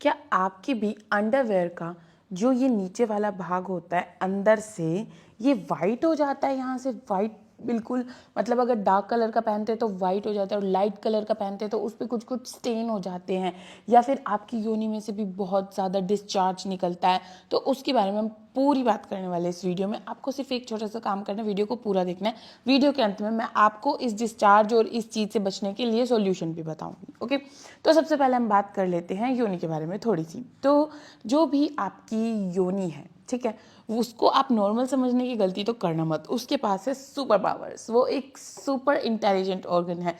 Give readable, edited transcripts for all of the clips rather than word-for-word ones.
क्या आपके भी अंडरवेयर का जो ये नीचे वाला भाग होता है अंदर से ये वाइट हो जाता है? यहाँ से वाइट बिल्कुल, मतलब अगर डार्क कलर का पहनते हैं तो वाइट हो जाता है और लाइट कलर का पहनते हैं तो उस पर कुछ कुछ स्टेन हो जाते हैं, या फिर आपकी योनि में से भी बहुत ज़्यादा डिस्चार्ज निकलता है। तो उसके बारे में हम पूरी बात करने वाले इस वीडियो में। आपको सिर्फ एक छोटा सा काम करना है, वीडियो को पूरा देखना है। वीडियो के अंत में मैं आपको इस डिस्चार्ज और इस चीज़ से बचने के लिए सॉल्यूशन भी बताऊंगी। ओके, तो सबसे पहले हम बात कर लेते हैं योनि के बारे में थोड़ी सी। तो जो भी आपकी योनि है, ठीक है, उसको आप नॉर्मल समझने की गलती तो करना मत। उसके पास है सुपर पावर्स, वो एक सुपर इंटेलिजेंट ऑर्गन है।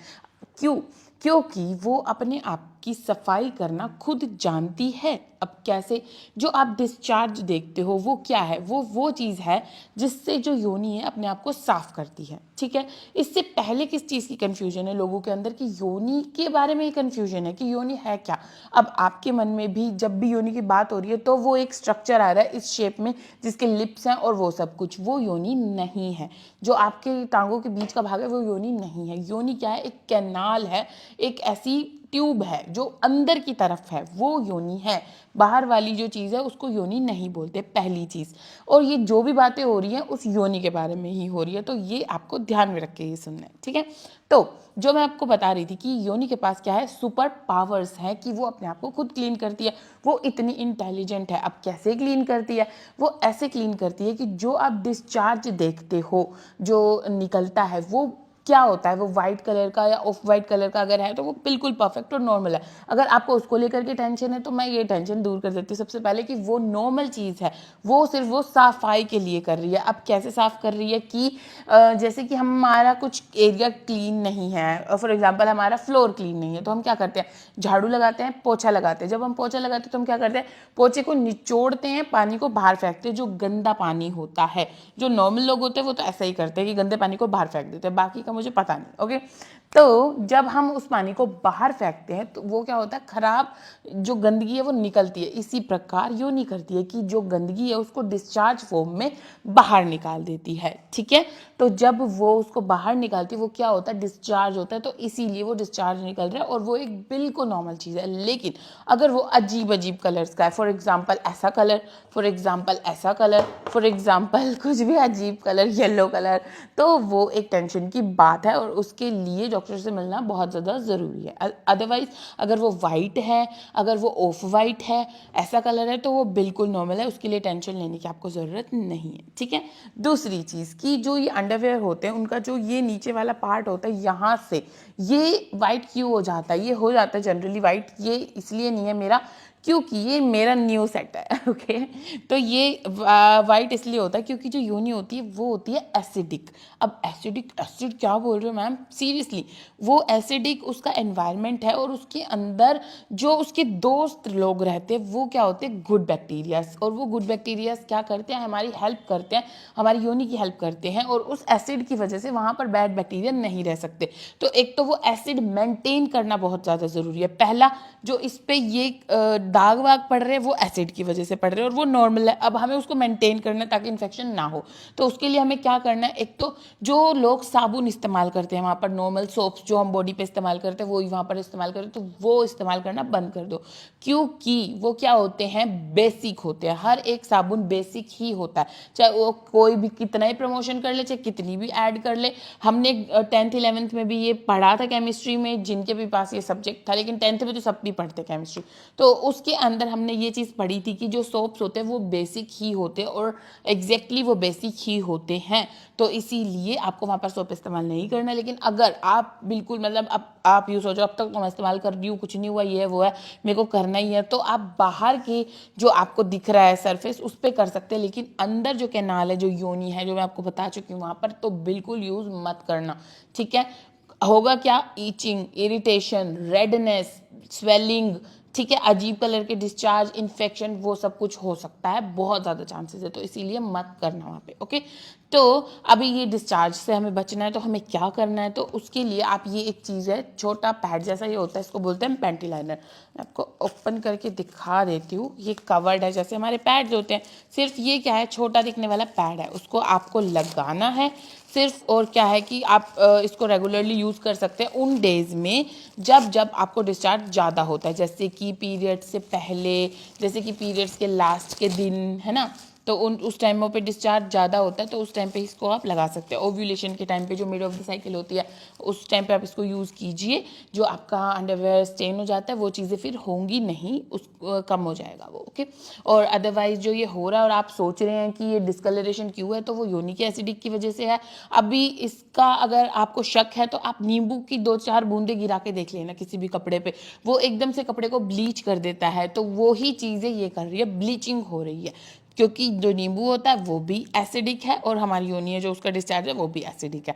क्यों? क्योंकि वो अपने आप की सफाई करना खुद जानती है। अब कैसे? जो आप डिस्चार्ज देखते हो वो क्या है? वो चीज़ है जिससे जो योनि है अपने आप को साफ करती है, ठीक है। इससे पहले किस चीज़ की कन्फ्यूजन है लोगों के अंदर कि योनि के बारे में ही कन्फ्यूजन है कि योनि है क्या। अब आपके मन में भी जब भी योनि की बात हो रही है तो वो एक स्ट्रक्चर आ रहा है इस शेप में जिसके लिप्स हैं और वो सब कुछ, वो योनि नहीं है। जो आपके टांगों के बीच का भाग है वो योनि नहीं है। योनि क्या है? एक कैनाल है, एक ऐसी ट्यूब है जो अंदर की तरफ है, वो योनि है। बाहर वाली जो चीज़ है उसको योनि नहीं बोलते, पहली चीज़। और ये जो भी बातें हो रही हैं उस योनि के बारे में ही हो रही है, तो ये आपको ध्यान में रख के ये सुनना है, ठीक है। तो जो मैं आपको बता रही थी कि योनि के पास क्या है, सुपर पावर्स है कि वो अपने आप को खुद क्लीन करती है। वो इतनी इंटेलिजेंट है। अब कैसे क्लीन करती है? वो ऐसे क्लीन करती है कि जो आप डिस्चार्ज देखते हो जो निकलता है वो क्या होता है, वो वाइट कलर का या ऑफ वाइट कलर का अगर है तो वो बिल्कुल परफेक्ट और नॉर्मल है। अगर आपको उसको लेकर के टेंशन है तो मैं ये टेंशन दूर कर देती हूँ सबसे पहले कि वो नॉर्मल चीज़ है, वो सिर्फ वो सफाई के लिए कर रही है। अब कैसे साफ कर रही है कि जैसे कि हमारा कुछ एरिया क्लीन नहीं है, फॉर एग्जाम्पल हमारा फ्लोर क्लीन नहीं है, तो हम क्या करते हैं, झाड़ू लगाते हैं, पोछा लगाते हैं। जब हम पोछा लगाते हैं तो हम क्या करते हैं, पोछे को निचोड़ते हैं, पानी को बाहर फेंकते हैं, जो गंदा पानी होता है। जो नॉर्मल लोग होते हैं वो तो ऐसा ही करते हैं कि गंदे पानी को बाहर फेंक देते हैं, बाकी का मुझे पता नहीं। ओके, तो जब हम उस पानी को बाहर फेंकते हैं तो वो क्या होता है, खराब जो गंदगी है वो निकलती है। इसी प्रकार योनि करती है कि जो गंदगी है उसको डिस्चार्ज फॉर्म में बाहर निकाल देती है, ठीक है। तो जब वो उसको बाहर निकालती है वो क्या होता है, डिस्चार्ज होता है, तो इसीलिए वो डिस्चार्ज निकल रहा है और वो एक बिल्कुल नॉर्मल चीज़ है। लेकिन अगर वो अजीब अजीब कलर्स का है, फॉर एग्जाम्पल ऐसा कलर, फॉर एग्जाम्पल ऐसा कलर, फॉर एग्जाम्पल कुछ भी अजीब कलर, येलो कलर, तो वो एक टेंशन की बात है और उसके लिए डॉक्टर से मिलना बहुत ज़्यादा ज़रूरी है। अदरवाइज अगर वो वाइट है, अगर वो ऑफ वाइट है, ऐसा कलर है, तो वो बिल्कुल नॉर्मल है, उसके लिए टेंशन लेने की आपको ज़रूरत नहीं है, ठीक है। दूसरी चीज़ कि जो ये अंडरवेयर होते हैं उनका जो ये नीचे वाला पार्ट होता है यहाँ से ये वाइट क्यों हो जाता है? ये हो जाता है जनरली वाइट, ये इसलिए नहीं है मेरा क्योंकि ये मेरा न्यू सेट है। ओके, तो ये वाइट इसलिए होता है क्योंकि जो योनि होती है वो होती है एसिडिक। अब एसिडिक, एसिड क्या बोल रहे हो मैम, सीरियसली वो एसिडिक उसका एनवायरनमेंट है और उसके अंदर जो उसके दोस्त लोग रहते हैं वो क्या होते हैं, गुड बैक्टीरियाज। और वो गुड बैक्टीरियाज क्या करते हैं, हमारी हेल्प करते हैं, हमारी योनि की हेल्प करते हैं और उस एसिड की वजह से वहाँ पर बैड बैक्टीरिया नहीं रह सकते। तो एक तो वो एसिड मेंटेन करना बहुत ज़्यादा ज़रूरी है। पहला जो इस पे ये दाग वाग पड़ रहे हैं वो एसिड की वजह से पड़ रहे हैं और वो नॉर्मल है। अब हमें उसको मेंटेन करना है ताकि इन्फेक्शन ना हो। तो उसके लिए हमें क्या करना है, एक तो जो लोग साबुन इस्तेमाल करते हैं वहाँ पर, नॉर्मल सोप्स जो हम बॉडी पे इस्तेमाल करते हैं वो वहाँ पर इस्तेमाल करते हैं, तो वो इस्तेमाल करना बंद कर दो। क्योंकि वो क्या होते हैं, बेसिक होते हैं। हर एक साबुन बेसिक ही होता है, चाहे वो कोई भी कितना ही प्रमोशन कर ले, चाहे कितनी भी ऐड कर ले। हमने 10th 11th में भी ये पढ़ा था केमिस्ट्री में, जिनके भी पास ये सब्जेक्ट था, लेकिन 10th में तो सब भी पढ़ते केमिस्ट्री, तो उसके अंदर हमने ये चीज़ पढ़ी थी कि जो सोप्स होते हैं वो बेसिक ही होते हैं और एग्जैक्टली वो बेसिक ही होते हैं। तो इसीलिए आपको वहाँ पर सोप इस्तेमाल नहीं करना। लेकिन अगर आप बिल्कुल मतलब अब आप यूँ सोचो अब तक तो मैं इस्तेमाल कर रही हूँ, कुछ नहीं हुआ, ये है वो है, मेरे को करना ही है, तो आप बाहर के जो आपको दिख रहा है सरफेस उस पर कर सकते हैं। लेकिन अंदर जो कैनाल है, जो योनि है, जो मैं आपको बता चुकी हूँ वहाँ पर, तो बिल्कुल यूज़ मत करना, ठीक है। होगा क्या, ईचिंग, इरिटेशन, रेडनेस, स्वेलिंग, ठीक है, अजीब कलर के डिस्चार्ज, इन्फेक्शन, वो सब कुछ हो सकता है, बहुत ज़्यादा चांसेस है, तो इसीलिए मत करना वहाँ पे। ओके, तो अभी ये डिस्चार्ज से हमें बचना है तो हमें क्या करना है, तो उसके लिए आप ये एक चीज़ है, छोटा पैड जैसा ये होता है, इसको बोलते हैं पैंटी लाइनर। मैं आपको ओपन करके दिखा देती हूँ। ये कवर्ड है जैसे हमारे पैड्स होते हैं, सिर्फ ये क्या है, छोटा दिखने वाला पैड है, उसको आपको लगाना है। सिर्फ और क्या है कि आप इसको रेगुलरली यूज़ कर सकते हैं उन डेज़ में जब जब आपको डिस्चार्ज ज़्यादा होता है, जैसे कि पीरियड से पहले, जैसे कि पीरियड्स के लास्ट के दिन, है ना, तो उस टाइमों पे डिस्चार्ज ज़्यादा होता है, तो उस टाइम पे इसको आप लगा सकते हैं। ओव्यूलेशन के टाइम पे जो मिड ऑफ द साइकिल होती है उस टाइम पे आप इसको यूज़ कीजिए। जो आपका अंडरवेयर स्टेन हो जाता है वो चीज़ें फिर होंगी नहीं, उस कम हो जाएगा वो। ओके, और अदरवाइज जो ये हो रहा है और आप सोच रहे हैं कि ये डिस्कलरेशन क्यों है, तो वो यूनिक एसिडिक की वजह से है। अभी इसका अगर आपको शक है तो आप नींबू की 2-4 बूंदे गिरा के देख लेना किसी भी कपड़े पे, वो एकदम से कपड़े को ब्लीच कर देता है। तो वो ही चीज़ें ये कर रही है, ब्लीचिंग हो रही है, क्योंकि जो नींबू होता है वो भी एसिडिक है और हमारी योनि है जो उसका डिस्चार्ज है वो भी एसिडिक है।